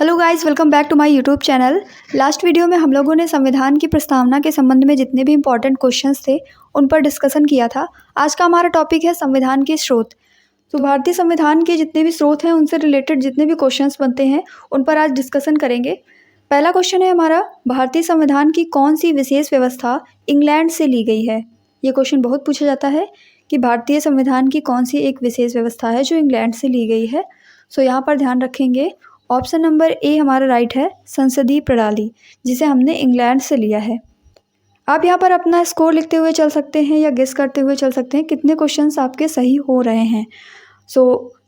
Hello guys, welcome back to my YouTube channel. Last video में हम लोगों ने संविधान की प्रस्तावना के संबंध में जितने भी इम्पोर्टेंट क्वेश्चंस थे उन पर डिस्कशन किया था। आज का हमारा टॉपिक है संविधान के स्रोत। तो भारतीय संविधान के जितने भी स्रोत हैं उनसे रिलेटेड जितने भी क्वेश्चंस बनते हैं उन पर आज डिस्कशन करेंगे। पहला क्वेश्चन है हमारा, भारतीय संविधान की कौन सी विशेष व्यवस्था इंग्लैंड से ली गई है। ये क्वेश्चन बहुत पूछा जाता है कि भारतीय संविधान की कौन सी एक विशेष व्यवस्था है जो इंग्लैंड से ली गई है। सो यहाँ पर ध्यान रखेंगे, ऑप्शन नंबर ए हमारा राइट है, संसदीय प्रणाली, जिसे हमने इंग्लैंड से लिया है। आप यहाँ पर अपना स्कोर लिखते हुए चल सकते हैं या गेस करते हुए चल सकते हैं कितने क्वेश्चंस आपके सही हो रहे हैं।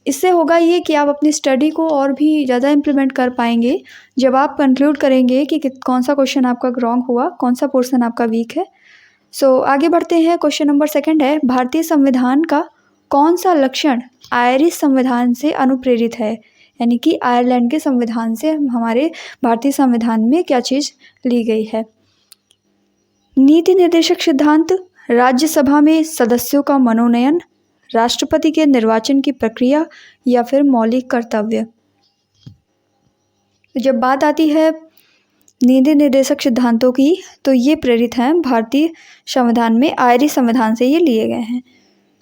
इससे होगा ये कि आप अपनी स्टडी को और भी ज़्यादा इम्प्लीमेंट कर पाएंगे जब आप कंक्लूड करेंगे कि कौन सा क्वेश्चन आपका रॉन्ग हुआ, कौन सा पोर्शन आपका वीक है। आगे बढ़ते हैं। क्वेश्चन नंबर सेकंड है, भारतीय संविधान का कौन सा लक्षण आयरिश संविधान से अनुप्रेरित है। यानी कि आयरलैंड के संविधान से हमारे भारतीय संविधान में क्या चीज़ ली गई है। नीति निर्देशक सिद्धांत, राज्यसभा में सदस्यों का मनोनयन, राष्ट्रपति के निर्वाचन की प्रक्रिया या फिर मौलिक कर्तव्य। जब बात आती है नीति निर्देशक सिद्धांतों की तो ये प्रेरित हैं भारतीय संविधान में, आयरिश संविधान से ये लिए गए हैं।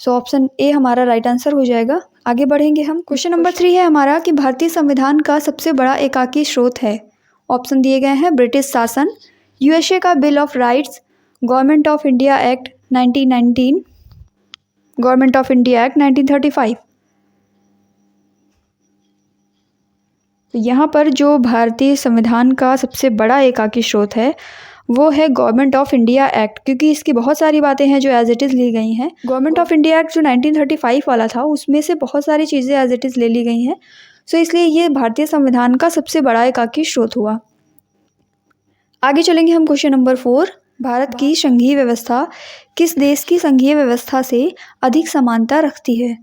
ऑप्शन ए हमारा राइट आंसर हो जाएगा। आगे बढ़ेंगे हम। क्वेश्चन नंबर 3 है हमारा कि भारतीय संविधान का सबसे बड़ा एकाकी स्रोत है। ऑप्शन दिए गए हैं, ब्रिटिश शासन, यूएसए का bill of rights, government of India act 1919, government of India act 1935। तो यहाँ पर जो भारतीय संविधान का सबसे बड़ा एकाकी स्रोत है वो है गवर्नमेंट ऑफ इंडिया एक्ट, क्योंकि इसकी बहुत सारी बातें हैं जो एज इट इज़ ली गई हैं। गवर्नमेंट ऑफ इंडिया एक्ट जो 1935 वाला था उसमें से बहुत सारी चीज़ें एज इट इज़ ले ली गई हैं। इसलिए ये भारतीय संविधान का सबसे बड़ा एकाकी स्रोत हुआ। आगे चलेंगे हम। क्वेश्चन नंबर 4, भारत की संघीय व्यवस्था किस देश की संघीय व्यवस्था से अधिक समानता रखती है।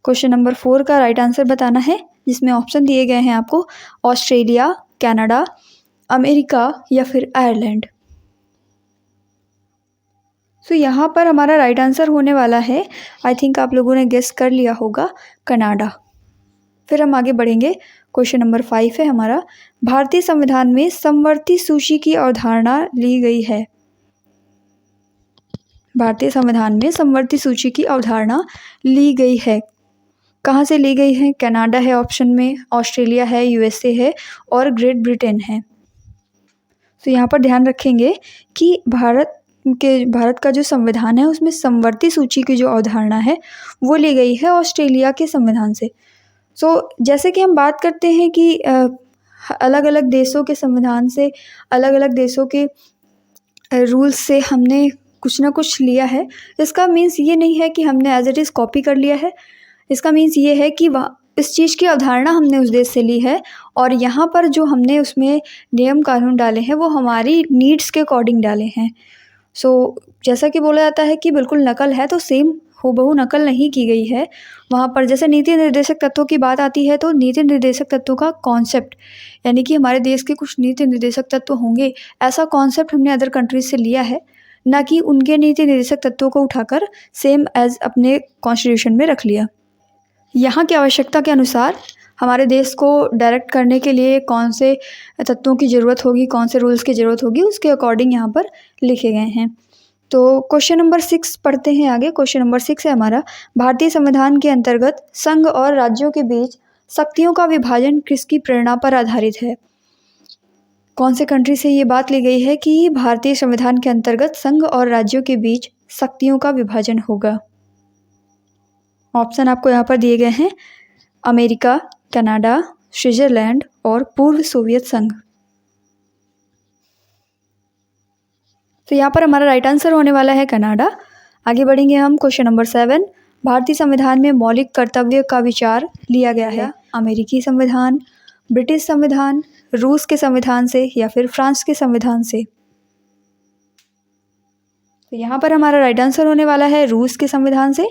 क्वेश्चन नंबर 4 का राइट आंसर बताना है, जिसमें ऑप्शन दिए गए हैं आपको, ऑस्ट्रेलिया, कनाडा, अमेरिका या फिर आयरलैंड। यहाँ पर हमारा राइट आंसर होने वाला है, आई थिंक आप लोगों ने गेस कर लिया होगा, कनाडा। फिर हम आगे बढ़ेंगे। क्वेश्चन नंबर 5 है हमारा, भारतीय संविधान में समवर्ती सूची की अवधारणा ली गई है। भारतीय संविधान में समवर्ती सूची की अवधारणा ली गई है। कहाँ से ली गई है? कनाडा है ऑप्शन में, ऑस्ट्रेलिया है, यूएसए है और ग्रेट ब्रिटेन है। यहाँ पर ध्यान रखेंगे कि भारत का जो संविधान है उसमें समवर्ती सूची की जो अवधारणा है वो ली गई है ऑस्ट्रेलिया के संविधान से। जैसे कि हम बात करते हैं कि अलग अलग देशों के संविधान से, अलग अलग देशों के रूल्स से हमने कुछ ना कुछ लिया है। इसका मीन्स ये नहीं है कि हमने एज इट इज़ कॉपी कर लिया है। इसका मीन्स ये है कि इस चीज़ की अवधारणा हमने उस देश से ली है और यहाँ पर जो हमने उसमें नियम कानून डाले हैं वो हमारी नीड्स के अकॉर्डिंग डाले हैं। जैसा कि बोला जाता है कि बिल्कुल नकल है, तो सेम हूबहू नकल नहीं की गई है। वहाँ पर जैसे नीति निर्देशक तत्वों की बात आती है तो नीति निर्देशक तत्वों का कॉन्सेप्ट, यानी कि हमारे देश के कुछ नीति निर्देशक तत्व होंगे, ऐसा कॉन्सेप्ट हमने अदर कंट्रीज से लिया है, ना कि उनके नीति निर्देशक तत्वों को उठाकर सेम एज अपने कॉन्स्टिट्यूशन में रख लिया। यहाँ की आवश्यकता के अनुसार हमारे देश को डायरेक्ट करने के लिए कौन से तत्वों की ज़रूरत होगी, कौन से रूल्स की ज़रूरत होगी, उसके अकॉर्डिंग यहाँ पर लिखे गए हैं। क्वेश्चन नंबर 6 पढ़ते हैं आगे। क्वेश्चन नंबर 6 है हमारा, भारतीय संविधान के अंतर्गत संघ और राज्यों के बीच शक्तियों का विभाजन किसकी प्रेरणा पर आधारित है। कौन से कंट्री से ये बात ली गई है कि भारतीय संविधान के अंतर्गत संघ और राज्यों के बीच शक्तियों का विभाजन होगा। ऑप्शन आपको यहाँ पर दिए गए हैं, अमेरिका, कनाडा, स्विट्जरलैंड और पूर्व सोवियत संघ। यहाँ पर हमारा राइट आंसर होने वाला है कनाडा। आगे बढ़ेंगे हम। क्वेश्चन नंबर 7, भारतीय संविधान में मौलिक कर्तव्य का विचार लिया गया है अमेरिकी संविधान, ब्रिटिश संविधान, रूस के संविधान से या फिर फ्रांस के संविधान से। यहाँ पर हमारा राइट आंसर होने वाला है रूस के संविधान से।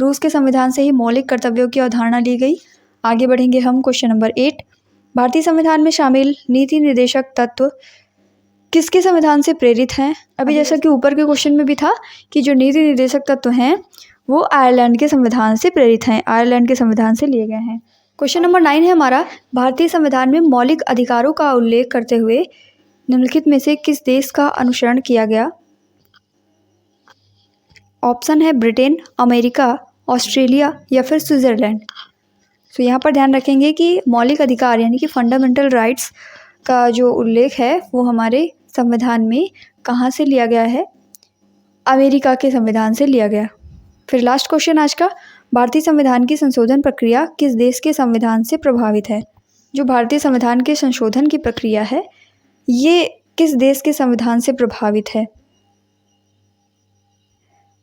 रूस के संविधान से ही मौलिक कर्तव्यों की अवधारणा ली गई। आगे बढ़ेंगे हम। क्वेश्चन नंबर 8, भारतीय संविधान में शामिल नीति निर्देशक तत्व किसके संविधान से प्रेरित हैं। अभी जैसा कि ऊपर के क्वेश्चन में भी था कि जो नीति निर्देशक तत्व हैं वो आयरलैंड के संविधान से प्रेरित हैं, आयरलैंड के संविधान से लिए गए हैं। क्वेश्चन नंबर 9 है हमारा, भारतीय संविधान में मौलिक अधिकारों का उल्लेख करते हुए निम्नलिखित में से किस देश का अनुसरण किया गया? ऑप्शन है ब्रिटेन, अमेरिका, ऑस्ट्रेलिया या फिर स्विट्ज़रलैंड। तो यहाँ पर ध्यान रखेंगे कि मौलिक अधिकार यानी कि फंडामेंटल राइट्स का जो उल्लेख है वो हमारे संविधान में कहाँ से लिया गया है? अमेरिका के संविधान से लिया गया। फिर लास्ट क्वेश्चन आज का, भारतीय संविधान की संशोधन प्रक्रिया किस देश के संविधान से प्रभावित है? जो भारतीय संविधान के संशोधन की प्रक्रिया है ये किस देश के संविधान से प्रभावित है?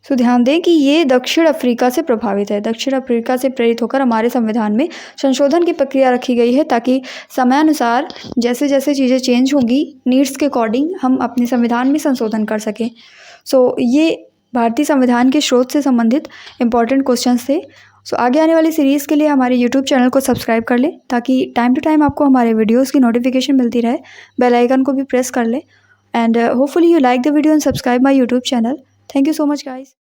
तो ध्यान दें कि ये दक्षिण अफ्रीका से प्रभावित है। दक्षिण अफ्रीका से प्रेरित होकर हमारे संविधान में संशोधन की प्रक्रिया रखी गई है ताकि समयानुसार जैसे जैसे चीज़ें चेंज होंगी नीड्स के अकॉर्डिंग हम अपने संविधान में संशोधन कर सकें। ये भारतीय संविधान के स्रोत से संबंधित इम्पॉर्टेंट क्वेश्चंस थे। आगे आने वाली सीरीज़ के लिए हमारे यूट्यूब चैनल को सब्सक्राइब कर लें ताकि टाइम टू टाइम आपको हमारे वीडियोज़ की नोटिफिकेशन मिलती रहे। बेल आइकन को भी प्रेस कर लें and hopefully you like the video and subscribe my YouTube channel. Thank you so much guys.